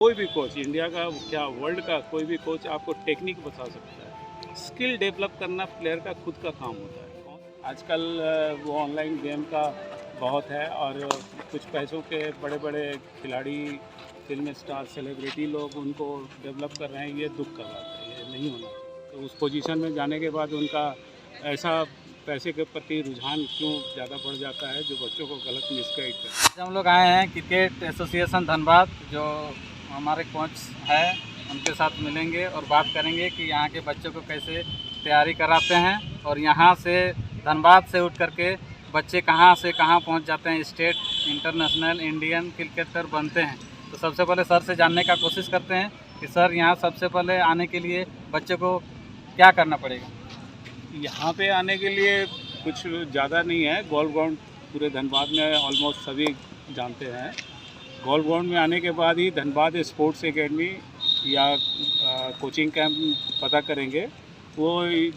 कोई भी coach India का क्या वर्ल्ड का कोई भी कोच आपको टेक्निक बता सकता है। स्किल डेवलप करना प्लेयर का खुद का काम होता है। आजकल वो ऑनलाइन गेम का बहुत है और कुछ पैसों के बड़े बड़े खिलाड़ी, फिल्म स्टार, सेलिब्रिटी लोग उनको डेवलप कर रहे हैं। ये दुख का बात है, ये नहीं होना चाहिए। तो उस पोजीशन में जाने के बाद उनका ऐसा पैसे के प्रति रुझान क्यों ज़्यादा बढ़ जाता है जो बच्चों को गलत मिसगाइड करता है। हम लोग आए हैं क्रिकेट एसोसिएशन धनबाद, जो हमारे कोच है उनके साथ मिलेंगे और बात करेंगे कि यहाँ के बच्चों को कैसे तैयारी कराते हैं और यहाँ से धनबाद से उठ करके बच्चे कहाँ से कहाँ पहुँच जाते हैं, स्टेट, इंटरनेशनल, इंडियन क्रिकेटर बनते हैं। तो सबसे पहले सर से जानने का कोशिश करते हैं कि सर यहाँ सबसे पहले आने के लिए बच्चे को क्या करना पड़ेगा। यहाँ पे आने के लिए कुछ ज़्यादा नहीं है। गोल्फ ग्राउंड पूरे धनबाद में ऑलमोस्ट सभी जानते हैं। गोल्फ ग्राउंड में आने के बाद ही धनबाद स्पोर्ट्स एकेडमी या कोचिंग कैंप पता करेंगे, वो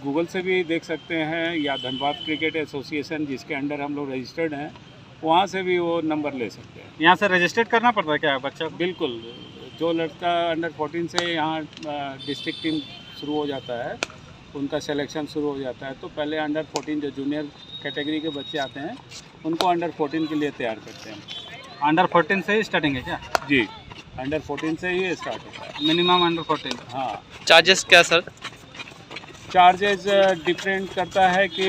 गूगल से भी देख सकते हैं, या धनबाद क्रिकेट एसोसिएशन जिसके अंडर हम लोग रजिस्टर्ड हैं वहाँ से भी वो नंबर ले सकते हैं। यहाँ से रजिस्टर्ड करना पड़ता है क्या बच्चा को? बिल्कुल, जो लड़का अंडर 14 से यहाँ डिस्ट्रिक्ट टीम शुरू हो जाता है, उनका सिलेक्शन शुरू हो जाता है, तो पहले अंडर 14 जो जूनियर कैटेगरी के बच्चे आते हैं उनको अंडर 14 के लिए तैयार करते हैं। अंडर 14 से ही स्टार्टिंग है क्या? जी, अंडर 14 से ही स्टार्ट होता है। Minimum under 14। हाँ, चार्जेस क्या सर? चार्जेस डिफरेंट करता है कि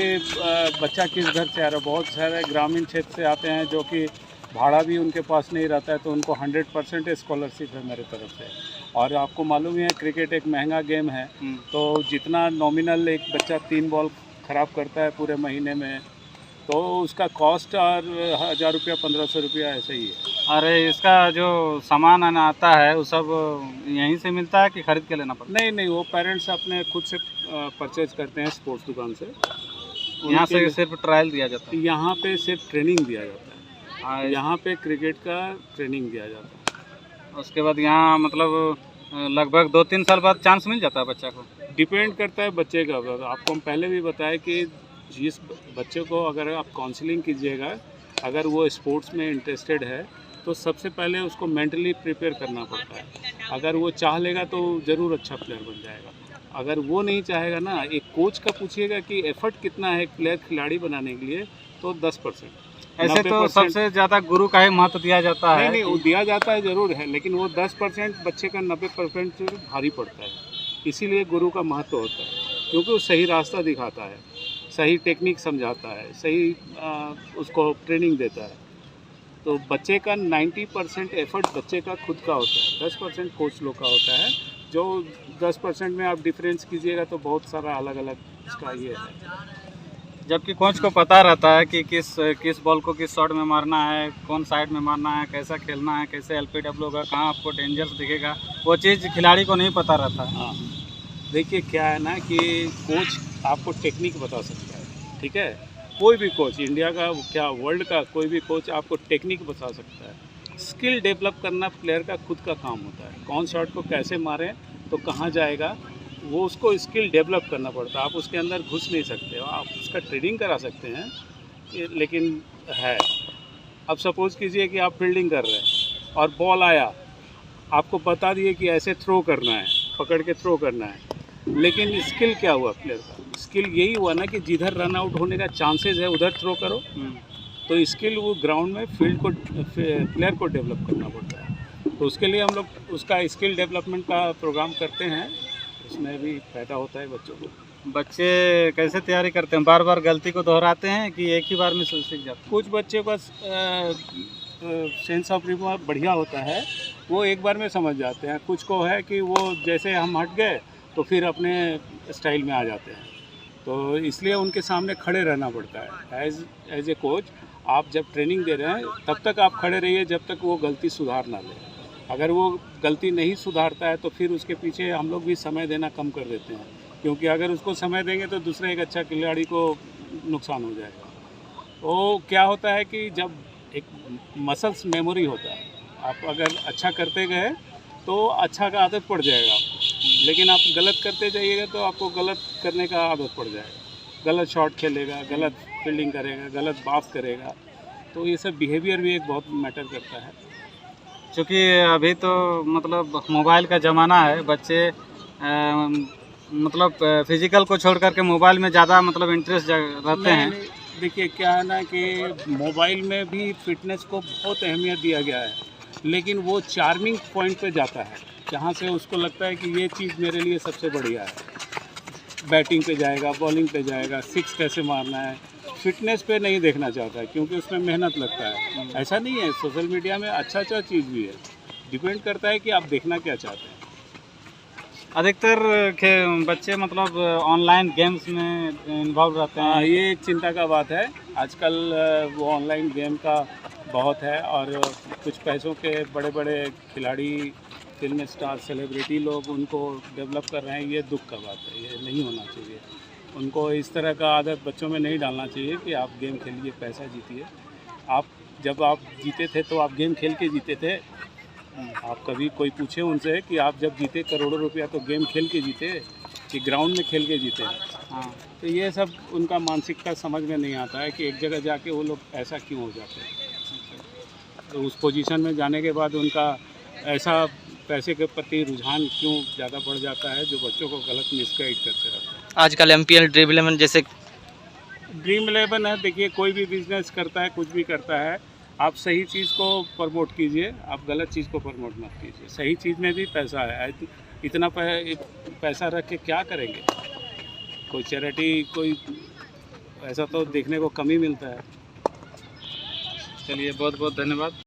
बच्चा किस घर से आ रहा है। बहुत सारे ग्रामीण क्षेत्र से आते हैं जो कि भाड़ा भी उनके पास नहीं रहता है, तो उनको 100% स्कॉलरशिप है मेरे तरफ से। और आपको मालूम ही है क्रिकेट एक महंगा गेम है, तो जितना नॉमिनल एक बच्चा 3 बॉल ख़राब करता है पूरे महीने में, तो उसका कॉस्ट और 1000 रुपया 1500 रुपया ऐसे ही है। अरे इसका जो सामान आना आता है वो सब यहीं से मिलता है कि खरीद के लेना पड़ता नहीं नहीं, वो पेरेंट्स अपने खुद से परचेज करते हैं स्पोर्ट्स दुकान से। है? यहाँ से सिर्फ ट्रायल दिया जाता है? यहाँ पे सिर्फ ट्रेनिंग दिया जाता है। यहाँ पे क्रिकेट का ट्रेनिंग दिया जाता है। उसके बाद यहाँ मतलब लगभग 2-3 साल बाद चांस मिल जाता है बच्चा को? डिपेंड करता है बच्चे का। आपको हम पहले भी बताया कि जिस बच्चे को अगर आप काउंसलिंग कीजिएगा, अगर वो स्पोर्ट्स में इंटरेस्टेड है तो सबसे पहले उसको मेंटली प्रिपेयर करना पड़ता है। अगर वो चाह लेगा तो ज़रूर अच्छा प्लेयर बन जाएगा। अगर वो नहीं चाहेगा ना, एक कोच का पूछिएगा कि एफर्ट कितना है प्लेयर खिलाड़ी बनाने के लिए, तो 10%। ऐसे तो सबसे ज़्यादा गुरु का ही महत्व दिया जाता है। नहीं, वो दिया जाता है ज़रूर है, लेकिन वो 10% बच्चे का 90% से भारी पड़ता है। इसीलिए गुरु का महत्व होता है, क्योंकि वो सही रास्ता दिखाता है, सही टेक्निक समझाता है, सही उसको ट्रेनिंग देता है। तो बच्चे का 90% एफर्ट बच्चे का खुद का होता है, 10% कोच लोग का होता है। जो 10% में आप डिफरेंस कीजिएगा तो बहुत सारा अलग अलग इसका ये है। जबकि कोच को पता रहता है कि किस बॉल को किस शॉट में मारना है, कौन साइड में मारना है, कैसा खेलना है, कैसे LPW होगा, कहाँ आपको डेंजर्स दिखेगा, वो चीज़ खिलाड़ी को नहीं पता रहता है। हाँ, देखिए क्या है ना कि कोच आपको टेक्निक बता सकता है, ठीक है। कोई भी कोच इंडिया का क्या वर्ल्ड का कोई भी कोच आपको टेक्निक बता सकता है। स्किल डेवलप करना प्लेयर का खुद का काम होता है। कौन शॉट को कैसे मारें तो कहाँ जाएगा, वो उसको स्किल डेवलप करना पड़ता है। आप उसके अंदर घुस नहीं सकते हो, आप उसका ट्रेनिंग करा सकते हैं, लेकिन है। अब सपोज़ कीजिए कि आप फील्डिंग कर रहे हैं और बॉल आया, आपको बता दिए कि ऐसे थ्रो करना है, पकड़ के थ्रो करना है, लेकिन स्किल क्या हुआ प्लेयर का? स्किल यही हुआ ना कि जिधर रन आउट होने का चांसेस है उधर थ्रो करो। तो स्किल वो ग्राउंड में फील्ड को प्लेयर को डेवलप करना पड़ता है। तो उसके लिए हम लोग उसका स्किल डेवलपमेंट का प्रोग्राम करते हैं, उसमें भी फायदा होता है बच्चों को। बच्चे कैसे तैयारी करते हैं? बार बार गलती को दोहराते हैं कि एक ही बार में सीख जाते हैं? कुछ बच्चे का सेंस ऑफ ह्यूमर बढ़िया होता है, वो एक बार में समझ जाते हैं। कुछ को है कि वो जैसे हम हट गए तो फिर अपने स्टाइल में आ जाते हैं। तो इसलिए उनके सामने खड़े रहना पड़ता है। एज ए कोच आप जब ट्रेनिंग दे रहे हैं तब तक आप खड़े रहिए जब तक वो गलती सुधार ना ले। अगर वो गलती नहीं सुधारता है तो फिर उसके पीछे हम लोग भी समय देना कम कर देते हैं, क्योंकि अगर उसको समय देंगे तो दूसरे एक अच्छा खिलाड़ी को नुकसान हो जाएगा। तो क्या होता है कि जब एक मसल्स मेमोरी होता है, आप अगर अच्छा करते गए तो अच्छा का आदत पड़ जाएगा आपको, लेकिन आप गलत करते जाइएगा तो आपको गलत करने का आदत पड़ जाएगा। गलत शॉट खेलेगा, गलत फील्डिंग करेगा, गलत बात करेगा, तो ये सब बिहेवियर भी एक बहुत मैटर करता है। क्योंकि अभी तो मतलब मोबाइल का ज़माना है, बच्चे मतलब फिजिकल को छोड़ करके मोबाइल में ज़्यादा मतलब इंटरेस्ट रहते हैं। देखिए क्या है ना कि मोबाइल में भी फिटनेस को बहुत अहमियत दिया गया है, लेकिन वो चार्मिंग पॉइंट पे जाता है जहाँ से उसको लगता है कि ये चीज़ मेरे लिए सबसे बढ़िया है। बैटिंग पे जाएगा, बॉलिंग पे जाएगा, सिक्स कैसे मारना है, फिटनेस पे नहीं देखना चाहता है क्योंकि उसमें मेहनत लगता है। ऐसा नहीं है, सोशल मीडिया में अच्छा चीज़ भी है, डिपेंड करता है कि आप देखना क्या चाहते हैं। अधिकतर बच्चे मतलब ऑनलाइन गेम्स में इन्वॉल्व रहते हैं। हाँ, ये एक चिंता का बात है। आजकल वो ऑनलाइन गेम का बहुत है और कुछ पैसों के बड़े बड़े खिलाड़ी, फिल्म स्टार, सेलिब्रिटी लोग उनको डेवलप कर रहे हैं। ये दुख का बात है, ये नहीं होना चाहिए। उनको इस तरह का आदत बच्चों में नहीं डालना चाहिए कि आप गेम खेलिए, पैसा जीतिए। जब आप जीते थे तो आप गेम खेल के जीते थे। आप कभी कोई पूछे उनसे कि आप जब जीते करोड़ों रुपया तो गेम खेल के जीते कि ग्राउंड में खेल के जीते? हाँ, तो ये सब उनका मानसिकता समझ में नहीं आता है कि एक जगह जाके वो लोग ऐसा क्यों हो जाते हैं। तो उस पोजीशन में जाने के बाद उनका ऐसा पैसे के प्रति रुझान क्यों ज़्यादा बढ़ जाता है, जो बच्चों को गलत मिसगाइड करते रहते हैं। आजकल MPL ड्रीम 11 जैसे ड्रीम 11 है, देखिए कोई भी बिजनेस करता है, कुछ भी करता है, आप सही चीज़ को प्रमोट कीजिए, आप गलत चीज़ को प्रमोट मत कीजिए। सही चीज़ में भी पैसा है, इतना पैसा रख के क्या करेंगे? कोई चैरिटी, कोई ऐसा तो देखने को कम ही मिलता है। चलिए बहुत बहुत धन्यवाद।